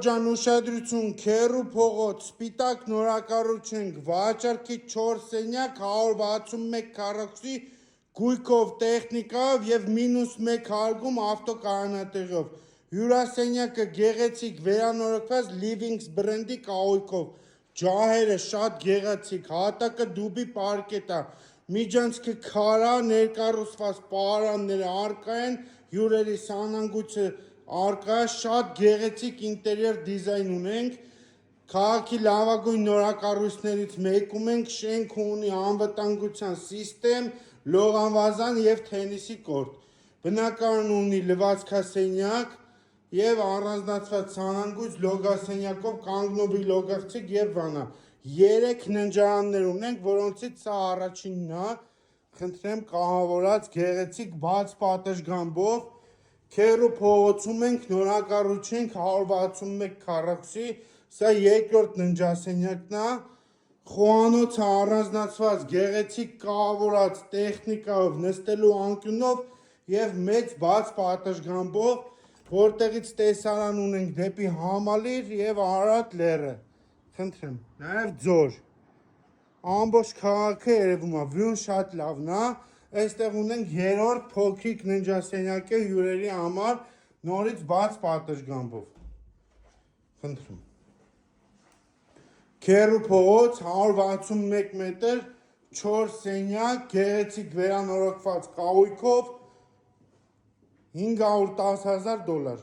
Ջան ուշադրություն, քերու փողոց, սպիտակ նորակառուցենք, վաճառքի 4 սենյակ, 161 քառակուսի գույքով տեխնիկայով եւ -1 հարգում ավտոկայանատեղով։ Հյուրասենյակը գեղեցիկ վերանորոգված Livings բրենդի կահույքով, ջահերը շատ գեղեցիկ, հատակը դուբի պարկետ է, միջանցքը քարա, ներկառուցված պահարանները առկա են, հյուրերի սանանգույցը առկա է, շատ գեղեցիկ ինտերիեր դիզայն ունենք, քաղաքի լավագույն նորակառույցներից մեկում ենք, շենքը ունի անվտանգության սիստեմ, լողավազան եւ թենիսի կորտ, բնակարան ունի լվացքասենյակ եւ առանձնացված սանանգույց լոգասենյակով կանգնովի լոգավցիկ եւ վանա, 3 ննջարաններ ունենք, որոնցից սա առաջինն է, խնդրեմ կահավորած գեղեցիկ բաց պատշգամբով, քերու փողոցում ենք, նորակառուցենք 161 քառակուսի, սա երկրորդ ննջասենյակն է, խոհանոցը առանձնացված գեղեցիկ կահավորած տեխնիկայով, նստելու անկյունով եւ մեծ բաց պատշգամբով, որտեղից տեսարան ունենք դեպի Համալիր եւ Արարատ լեռը, խնդրեմ, նաեւ ձոր, ամբողջ քաղաքը երևում է, վյուն շատ լավն է, այստեղ ունենք 3-րդ փոքրիկ ննջասենյակը հյուրերի համար նորից բաց պատշգամբով, խնդրում, քերու փողոց 161 մետր, 4 սենյակ, գեղեցիկ վերանորոգված կահույքով, $510,000